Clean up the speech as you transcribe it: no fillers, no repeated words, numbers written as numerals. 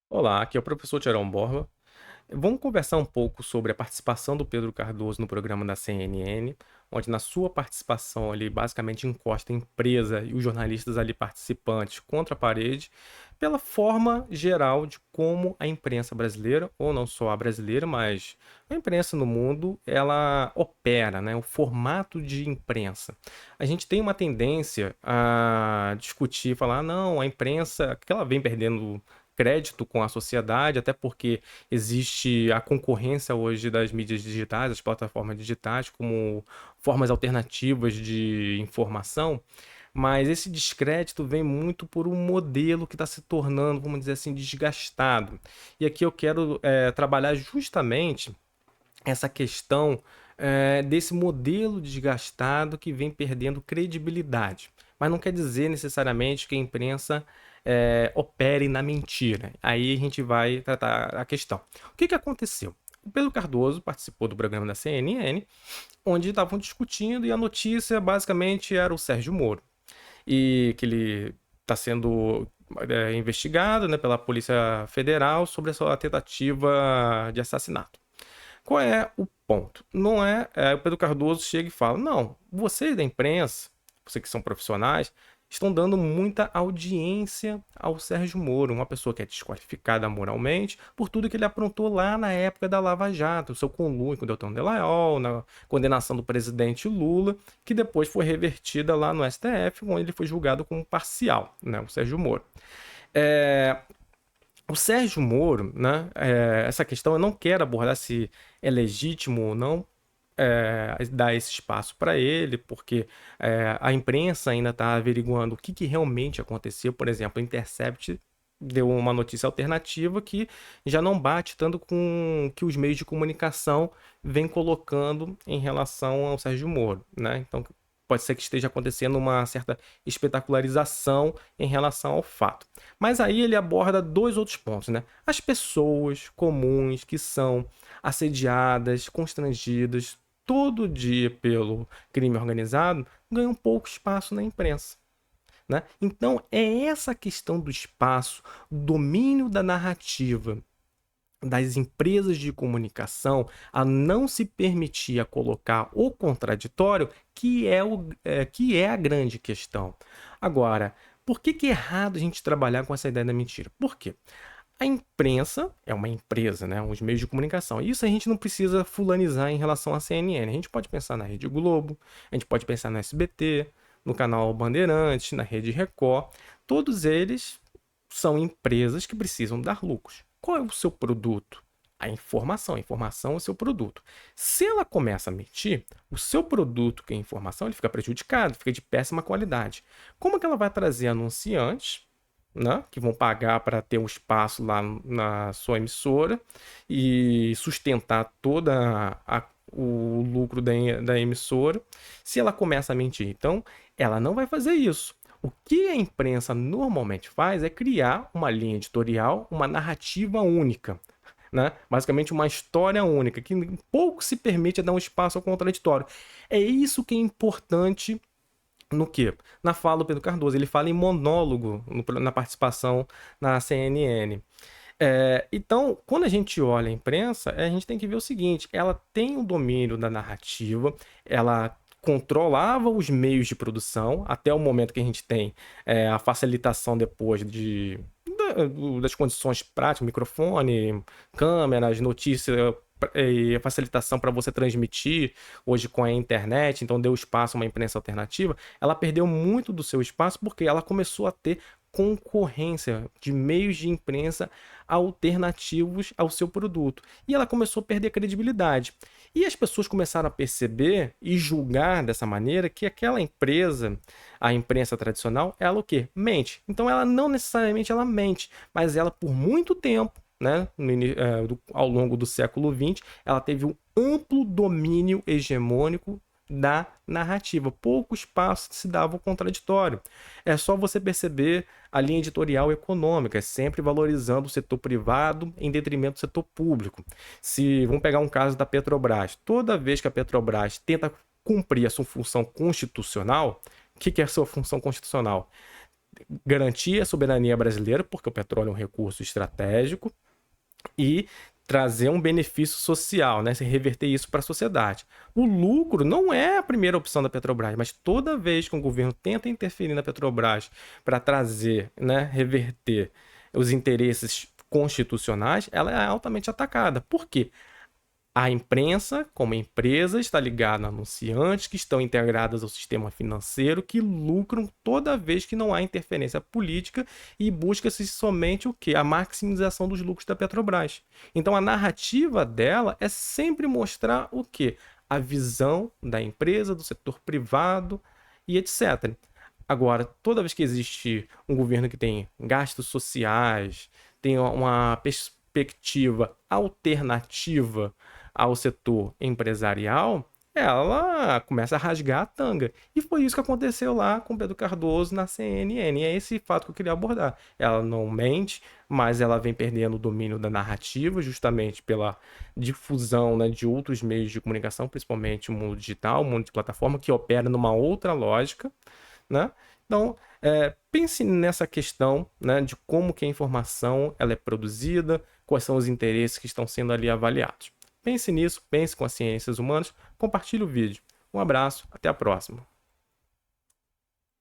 Olá, aqui é o professor Tiarão Borba. Vamos conversar um pouco sobre a participação do Pedro Cardoso no programa da CNN, onde na sua participação ele basicamente encosta a empresa e os jornalistas ali participantes contra a parede, pela forma geral de como a imprensa brasileira, ou não só a brasileira, mas a imprensa no mundo, ela opera, né? O formato de imprensa. A gente tem uma tendência a discutir, falar, não, a imprensa, que ela vem perdendo crédito com a sociedade, até porque existe a concorrência hoje das mídias digitais, das plataformas digitais, como formas alternativas de informação, mas esse descrédito vem muito por um modelo que está se tornando, vamos dizer assim, desgastado. E aqui eu quero trabalhar justamente essa questão desse modelo desgastado que vem perdendo credibilidade. Mas não quer dizer necessariamente que a imprensa opere na mentira. Aí a gente vai tratar a questão. O que aconteceu? O Pedro Cardoso participou do programa da CNN, onde estavam discutindo e a notícia basicamente era o Sérgio Moro. E que ele está sendo investigado, né, pela Polícia Federal sobre a sua tentativa de assassinato. Qual é o ponto? Não o Pedro Cardoso chega e fala: não, vocês da imprensa, vocês que são profissionais, estão dando muita audiência ao Sérgio Moro, uma pessoa que é desqualificada moralmente por tudo que ele aprontou lá na época da Lava Jato, o seu conluio com o Deltan Dallagnol, na condenação do presidente Lula, que depois foi revertida lá no STF, onde ele foi julgado como parcial, né, o Sérgio Moro. É, o Sérgio Moro, né, essa questão eu não quero abordar se é legítimo ou não dar esse espaço para ele, porque a imprensa ainda está averiguando o que realmente aconteceu. Por exemplo, o Intercept deu uma notícia alternativa que já não bate tanto com o que os meios de comunicação vêm colocando em relação ao Sérgio Moro, né? Então, pode ser que esteja acontecendo uma certa espetacularização em relação ao fato. Mas aí ele aborda dois outros pontos, né? As pessoas comuns que são assediadas, constrangidas todo dia pelo crime organizado ganham pouco espaço na imprensa. Né? Então, é essa questão do espaço, domínio da narrativa das empresas de comunicação a não se permitir a colocar o contraditório que é a grande questão. Agora, por que é errado a gente trabalhar com essa ideia da mentira? Por quê? A imprensa é uma empresa, né? Os meios de comunicação. Isso a gente não precisa fulanizar em relação à CNN. A gente pode pensar na Rede Globo, a gente pode pensar no SBT, no canal Bandeirantes, na Rede Record. Todos eles são empresas que precisam dar lucros. Qual é o seu produto? A informação. A informação é o seu produto. Se ela começa a mentir, o seu produto, que é a informação, ele fica prejudicado, fica de péssima qualidade. Como que ela vai trazer anunciantes, né, que vão pagar para ter um espaço lá na sua emissora e sustentar toda o lucro da emissora, se ela começa a mentir? Então, ela não vai fazer isso. O que a imprensa normalmente faz é criar uma linha editorial, uma narrativa única, né? Basicamente uma história única, que pouco se permite dar um espaço ao contraditório. É isso que é importante no quê? Na fala do Pedro Cardoso. Ele fala em monólogo na participação na CNN. Então, quando a gente olha a imprensa, a gente tem que ver o seguinte: ela tem o domínio da narrativa, ela controlava os meios de produção até o momento que a gente tem a facilitação depois das condições práticas, microfone, câmeras, notícia e a facilitação para você transmitir hoje com a internet, então deu espaço a uma imprensa alternativa. Ela perdeu muito do seu espaço porque ela começou a ter concorrência de meios de imprensa alternativos ao seu produto. E ela começou a perder credibilidade. E as pessoas começaram a perceber e julgar dessa maneira que aquela empresa, a imprensa tradicional, ela o quê? Mente. Então ela não necessariamente ela mente, mas ela por muito tempo, né, ao longo do século XX, ela teve um amplo domínio hegemônico da narrativa. Pouco espaço se dava ao contraditório. É só você perceber a linha editorial econômica, sempre valorizando o setor privado em detrimento do setor público. Se vamos pegar um caso da Petrobras, toda vez que a Petrobras tenta cumprir a sua função constitucional, o que é a sua função constitucional? garantir a soberania brasileira, porque o petróleo é um recurso estratégico, e trazer um benefício social, né? Se reverter isso para a sociedade. O lucro não é a primeira opção da Petrobras, mas toda vez que um governo tenta interferir na Petrobras para trazer, né, reverter os interesses constitucionais, ela é altamente atacada. Por quê? A imprensa, como empresa, está ligada a anunciantes que estão integradas ao sistema financeiro, que lucram toda vez que não há interferência política e busca-se somente o quê? A maximização dos lucros da Petrobras. Então a narrativa dela é sempre mostrar o quê? A visão da empresa, do setor privado e etc. Agora, toda vez que existe um governo que tem gastos sociais, tem uma perspectiva alternativa ao setor empresarial, ela começa a rasgar a tanga. E foi isso que aconteceu lá com Pedro Cardoso na CNN. E é esse fato que eu queria abordar. Ela não mente, mas ela vem perdendo o domínio da narrativa, justamente pela difusão, né, de outros meios de comunicação, principalmente o mundo digital, o mundo de plataforma, que opera numa outra lógica, né? Então, pense nessa questão, né, de como que a informação ela é produzida, quais são os interesses que estão sendo ali avaliados. Pense nisso, pense com as ciências humanas, compartilhe o vídeo. Um abraço, até a próxima.